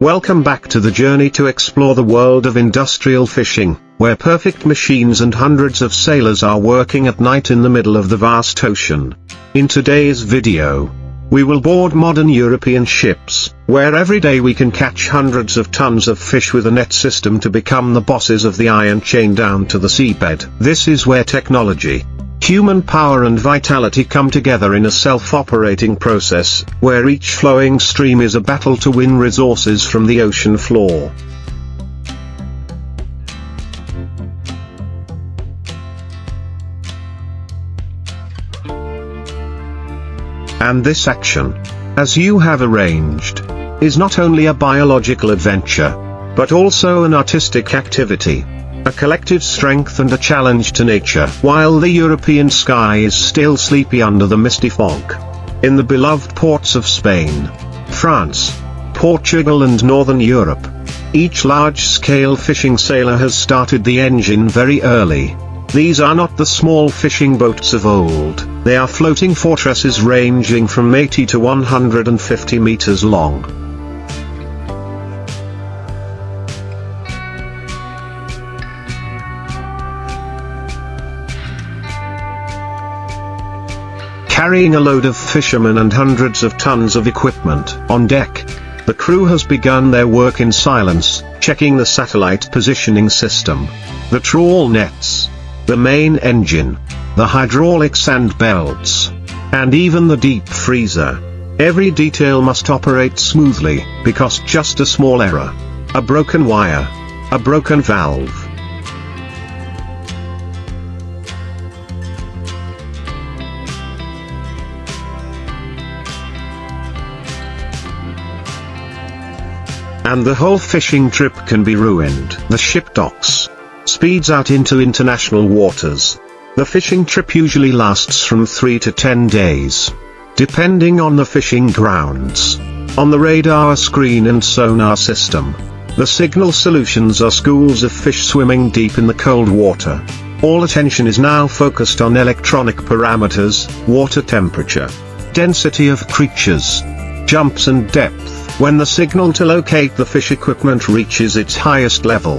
Welcome back to the journey to explore the world of industrial fishing, where perfect machines and hundreds of sailors are working at night in the middle of the vast ocean. In today's video, we will board modern European ships, where every day we can catch hundreds of tons of fish with a net system to become the bosses of the iron chain down to the seabed. This is where technology, human power and vitality come together in a self-operating process, where each flowing stream is a battle to win resources from the ocean floor. And this action, as you have arranged, is not only a biological adventure, but also an artistic activity, a collective strength and a challenge to nature. While the European sky is still sleepy under the misty fog, in the beloved ports of Spain, France, Portugal and Northern Europe, each large-scale fishing sailor has started the engine very early. These are not the small fishing boats of old, they are floating fortresses ranging from 80 to 150 meters long. Carrying a load of fishermen and hundreds of tons of equipment on deck, the crew has begun their work in silence, checking the satellite positioning system, the trawl nets, the main engine, the hydraulics and belts, and even the deep freezer. Every detail must operate smoothly, because just a small error, a broken wire, a broken valve, and the whole fishing trip can be ruined. The ship docks, speeds out into international waters. The fishing trip usually lasts from 3 to 10 days, depending on the fishing grounds. On the radar screen and sonar system, the signal solutions are schools of fish swimming deep in the cold water. All attention is now focused on electronic parameters, water temperature, density of creatures, jumps and depth, when the signal to locate the fish equipment reaches its highest level.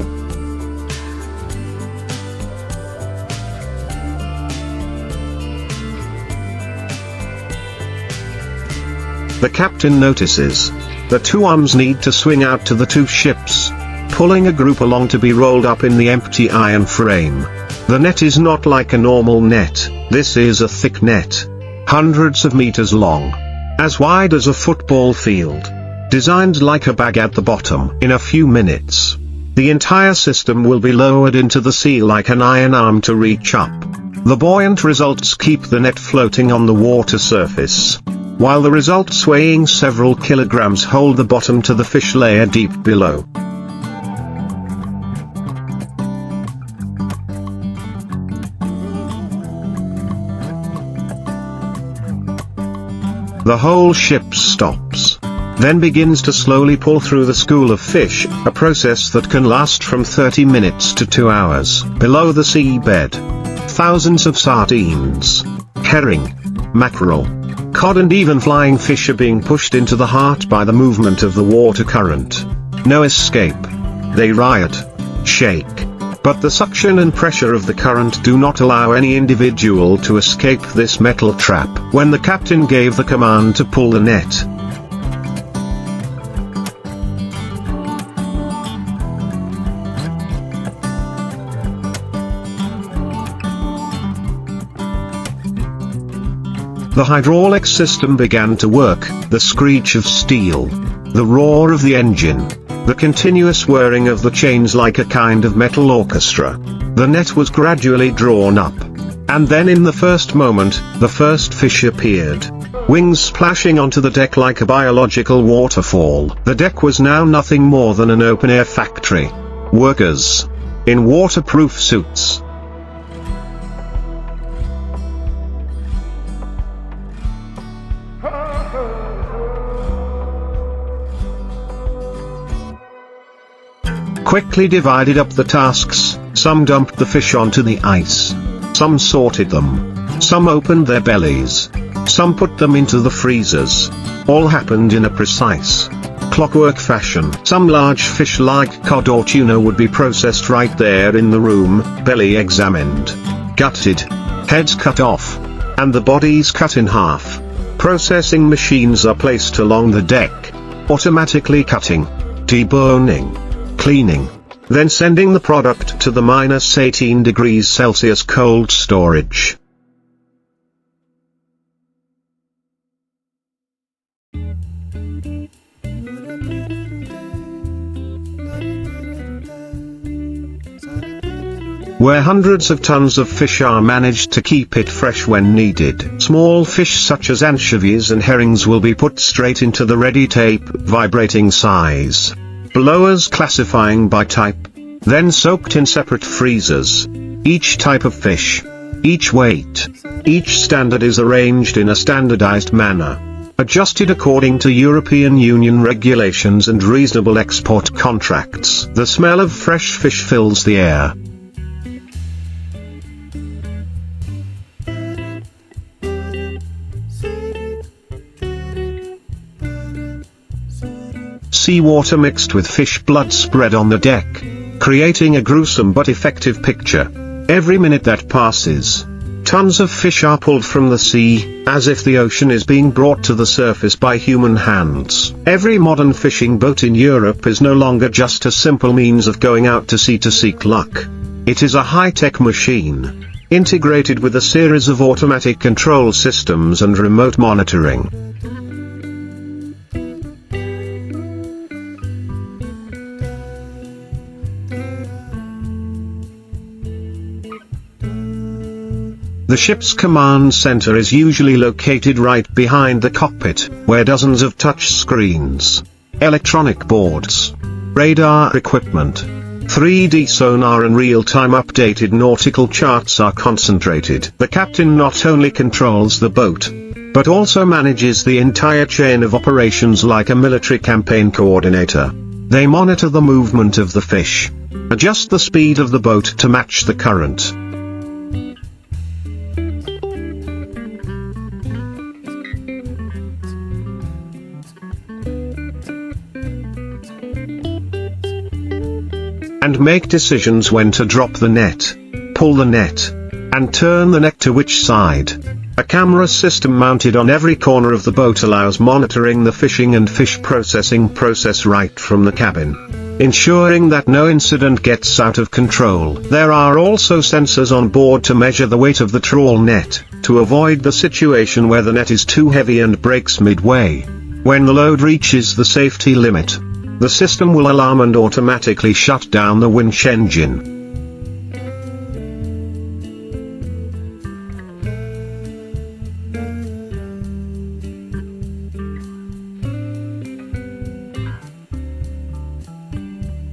The captain notices the two arms need to swing out to the two ships, pulling a group along to be rolled up in the empty iron frame. The net is not like a normal net, this is a thick net, hundreds of meters long, as wide as a football field, designed like a bag at the bottom. In a few minutes, the entire system will be lowered into the sea like an iron arm to reach up. The buoyant results keep the net floating on the water surface, while the results weighing several kilograms hold the bottom to the fish layer deep below. The whole ship stops, then begins to slowly pull through the school of fish, a process that can last from 30 minutes to 2 hours. Below the seabed, thousands of sardines, herring, mackerel, cod and even flying fish are being pushed into the heart by the movement of the water current. No escape. They riot, shake, but the suction and pressure of the current do not allow any individual to escape this metal trap. When the captain gave the command to pull the net, the hydraulic system began to work, the screech of steel, the roar of the engine, the continuous whirring of the chains like a kind of metal orchestra. The net was gradually drawn up. And then in the first moment, the first fish appeared, wings splashing onto the deck like a biological waterfall. The deck was now nothing more than an open-air factory. Workers, in waterproof suits, quickly divided up the tasks. Some dumped the fish onto the ice, some sorted them, some opened their bellies, some put them into the freezers. All happened in a precise, clockwork fashion. Some large fish like cod or tuna would be processed right there in the room, belly examined, gutted, heads cut off, and the bodies cut in half. Processing machines are placed along the deck, automatically cutting, deboning, cleaning, then sending the product to the -18 degrees Celsius cold storage. Where hundreds of tons of fish are managed to keep it fresh when needed. Small fish such as anchovies and herrings will be put straight into the ready tape vibrating size blowers, classifying by type, then soaked in separate freezers. Each type of fish, each weight, each standard is arranged in a standardized manner, adjusted according to European Union regulations and reasonable export contracts. The smell of fresh fish fills the air. Seawater mixed with fish blood spread on the deck, creating a gruesome but effective picture. Every minute that passes, tons of fish are pulled from the sea, as if the ocean is being brought to the surface by human hands. Every modern fishing boat in Europe is no longer just a simple means of going out to sea to seek luck. It is a high-tech machine, integrated with a series of automatic control systems and remote monitoring. The ship's command center is usually located right behind the cockpit, where dozens of touch screens, electronic boards, radar equipment, 3D sonar and real-time updated nautical charts are concentrated. The captain not only controls the boat, but also manages the entire chain of operations like a military campaign coordinator. They monitor the movement of the fish, adjust the speed of the boat to match the current. And make decisions when to drop the net, pull the net, and turn the net to which side. A camera system mounted on every corner of the boat allows monitoring the fishing and fish processing process right from the cabin, ensuring that no incident gets out of control. There are also sensors on board to measure the weight of the trawl net, to avoid the situation where the net is too heavy and breaks midway. When the load reaches the safety limit, the system will alarm and automatically shut down the winch engine.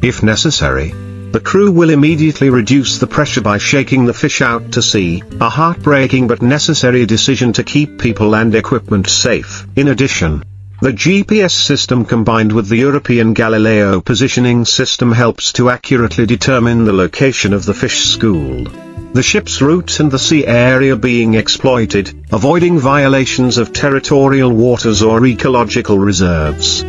If necessary, the crew will immediately reduce the pressure by shaking the fish out to sea, a heartbreaking but necessary decision to keep people and equipment safe. In addition, the GPS system combined with the European Galileo positioning system helps to accurately determine the location of the fish school, the ship's route and the sea area being exploited, avoiding violations of territorial waters or ecological reserves.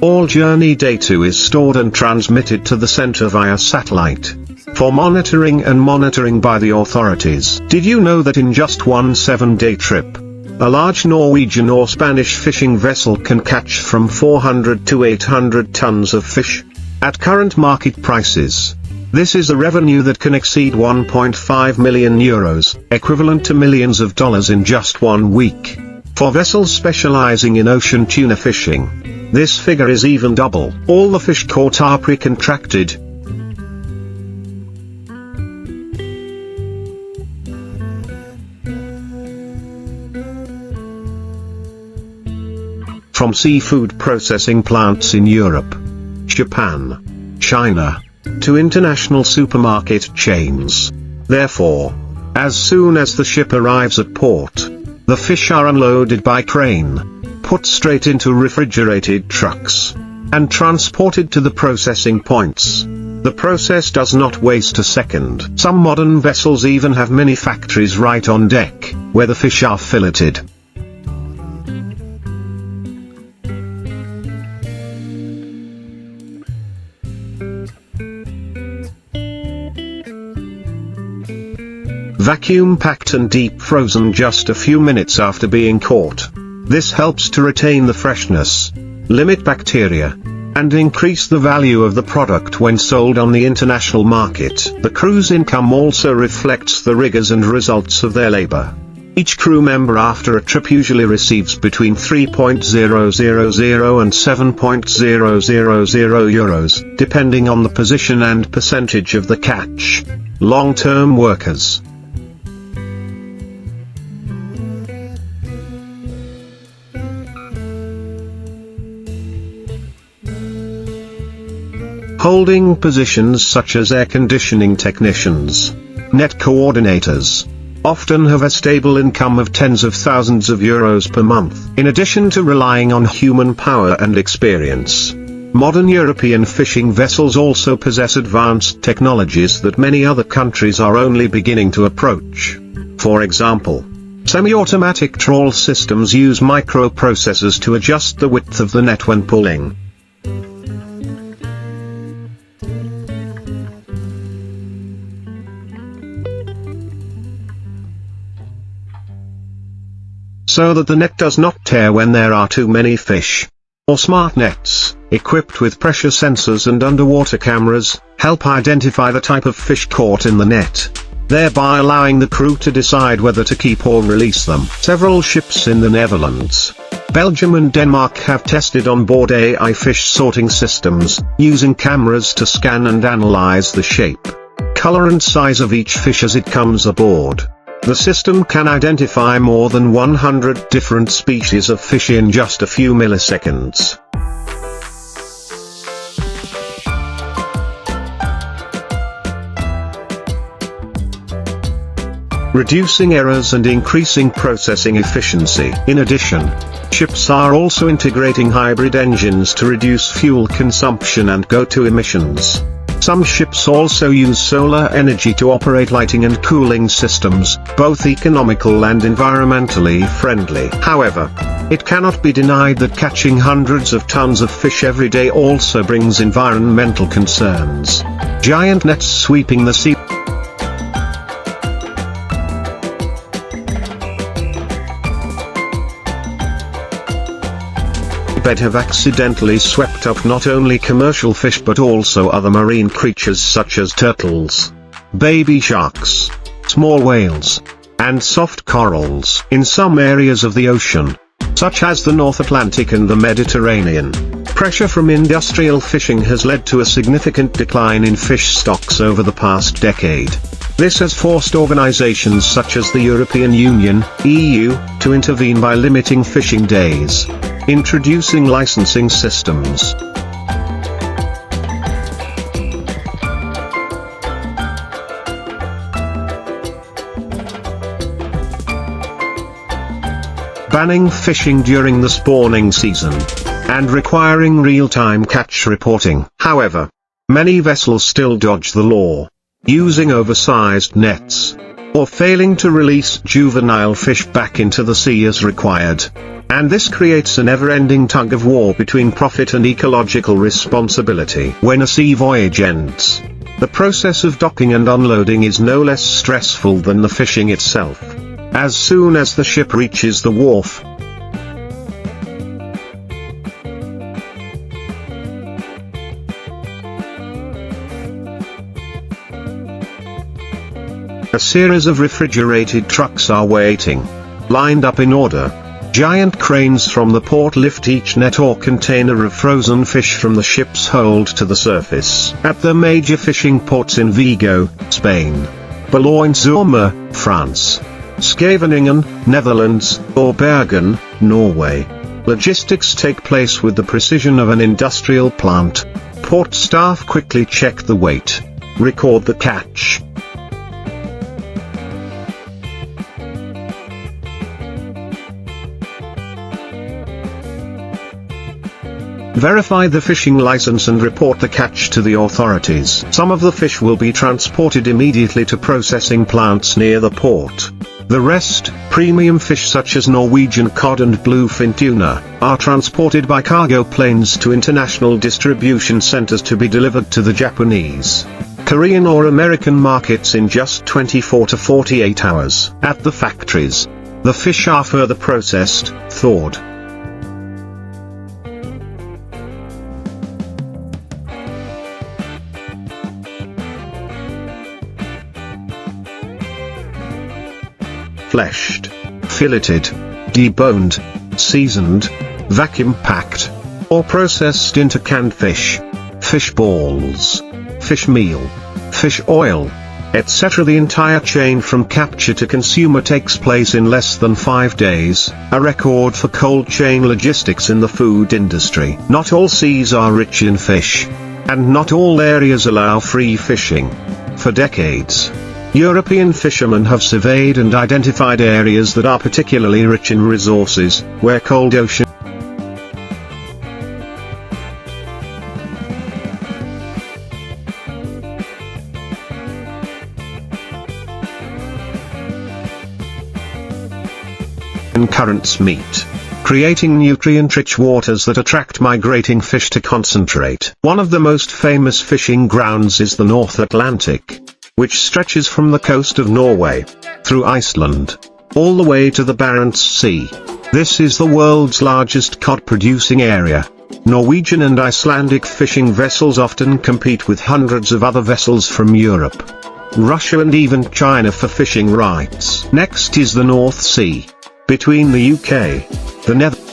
All journey data is stored and transmitted to the center via satellite, for monitoring by the authorities. Did you know that in just one 7-day trip, a large Norwegian or Spanish fishing vessel can catch from 400 to 800 tons of fish? At current market prices, this is a revenue that can exceed 1.5 million euros, equivalent to millions of dollars in just 1 week. For vessels specializing in ocean tuna fishing, this figure is even double. All the fish caught are pre-contracted. From seafood processing plants in Europe, Japan, China, to international supermarket chains. Therefore, as soon as the ship arrives at port, the fish are unloaded by crane, put straight into refrigerated trucks, and transported to the processing points. The process does not waste a second. Some modern vessels even have mini factories right on deck, where the fish are filleted. Vacuum packed and deep frozen just a few minutes after being caught. This helps to retain the freshness, limit bacteria, and increase the value of the product when sold on the international market. The crew's income also reflects the rigors and results of their labor. Each crew member after a trip usually receives between 3.000 and 7.000 euros, depending on the position and percentage of the catch. Long-term workers. Holding positions such as air conditioning technicians, net coordinators, often have a stable income of tens of thousands of euros per month. In addition to relying on human power and experience, modern European fishing vessels also possess advanced technologies that many other countries are only beginning to approach. For example, semi-automatic trawl systems use microprocessors to adjust the width of the net when pulling. So that the net does not tear when there are too many fish. Or smart nets, equipped with pressure sensors and underwater cameras, help identify the type of fish caught in the net, thereby allowing the crew to decide whether to keep or release them. Several ships in the Netherlands, Belgium and Denmark have tested onboard AI fish sorting systems, using cameras to scan and analyze the shape, color and size of each fish as it comes aboard. The system can identify more than 100 different species of fish in just a few milliseconds. Reducing errors and increasing processing efficiency. In addition, ships are also integrating hybrid engines to reduce fuel consumption and CO2 emissions. Some ships also use solar energy to operate lighting and cooling systems, both economical and environmentally friendly. However, it cannot be denied that catching hundreds of tons of fish every day also brings environmental concerns. Giant nets sweeping the sea bed have accidentally swept up not only commercial fish but also other marine creatures such as turtles, baby sharks, small whales, and soft corals in some areas of the ocean, such as the North Atlantic and the Mediterranean. Pressure from industrial fishing has led to a significant decline in fish stocks over the past decade. This has forced organizations such as the European Union, EU, to intervene by limiting fishing days, introducing licensing systems, banning fishing during the spawning season, and requiring real-time catch reporting. However, many vessels still dodge the law, using oversized nets, or failing to release juvenile fish back into the sea as required. And this creates a never-ending tug-of-war between profit and ecological responsibility. When a sea voyage ends, the process of docking and unloading is no less stressful than the fishing itself. As soon as the ship reaches the wharf, a series of refrigerated trucks are waiting, lined up in order. Giant cranes from the port lift each net or container of frozen fish from the ship's hold to the surface. At the major fishing ports in Vigo, Spain, Boulogne-sur-Mer, France, Scheveningen, Netherlands, or Bergen, Norway, logistics take place with the precision of an industrial plant. Port staff quickly check the weight, record the catch, Verify the fishing license and report the catch to the authorities. Some of the fish will be transported immediately to processing plants near the port. The rest, premium fish such as Norwegian cod and bluefin tuna, are transported by cargo planes to international distribution centers to be delivered to the Japanese, Korean or American markets in just 24 to 48 hours. At the factories, the fish are further processed, thawed, fleshed, filleted, deboned, seasoned, vacuum-packed, or processed into canned fish, fish balls, fish meal, fish oil, etc. The entire chain from capture to consumer takes place in less than 5 days, a record for cold chain logistics in the food industry. Not all seas are rich in fish, and not all areas allow free fishing. For decades, European fishermen have surveyed and identified areas that are particularly rich in resources, where cold ocean currents meet, creating nutrient-rich waters that attract migrating fish to concentrate. One of the most famous fishing grounds is the North Atlantic, which stretches from the coast of Norway, through Iceland, all the way to the Barents Sea. This is the world's largest cod-producing area. Norwegian and Icelandic fishing vessels often compete with hundreds of other vessels from Europe, Russia and even China for fishing rights. Next is the North Sea, between the UK, the Netherlands,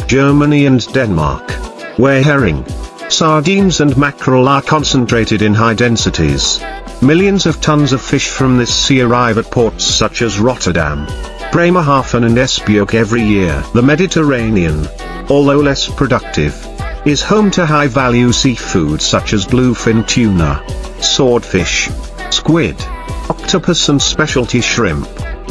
Germany and Denmark, where herring, sardines and mackerel are concentrated in high densities. Millions of tons of fish from this sea arrive at ports such as Rotterdam, Bremerhaven and Esbjerg every year. The Mediterranean, although less productive, is home to high-value seafood such as bluefin tuna, swordfish, squid, octopus and specialty shrimp.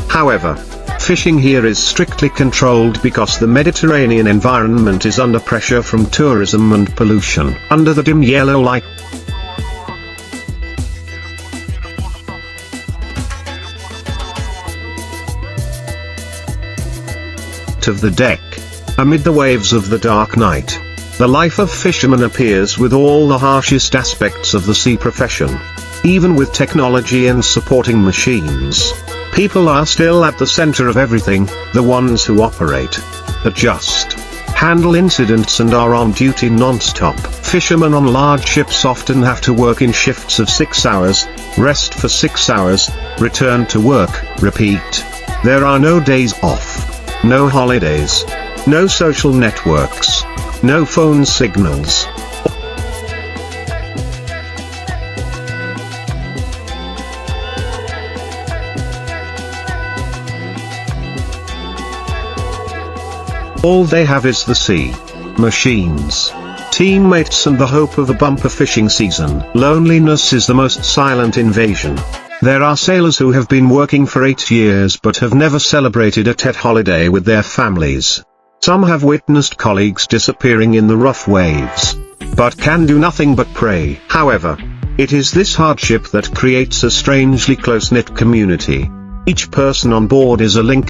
However, fishing here is strictly controlled because the Mediterranean environment is under pressure from tourism and pollution. Under the dim yellow light of the deck, amid the waves of the dark night, the life of fishermen appears with all the harshest aspects of the sea profession. Even with technology and supporting machines, people are still at the center of everything. The ones who operate, adjust, handle incidents and are on duty non-stop. Fishermen on large ships often have to work in shifts of 6 hours, rest for 6 hours, return to work, repeat. There are no days off, no holidays, no social networks, no phone signals. All they have is the sea, machines, teammates and the hope of a bumper fishing season. Loneliness is the most silent invasion. There are sailors who have been working for 8 years but have never celebrated a Tet holiday with their families. Some have witnessed colleagues disappearing in the rough waves, but can do nothing but pray. However, it is this hardship that creates a strangely close-knit community. Each person on board is a link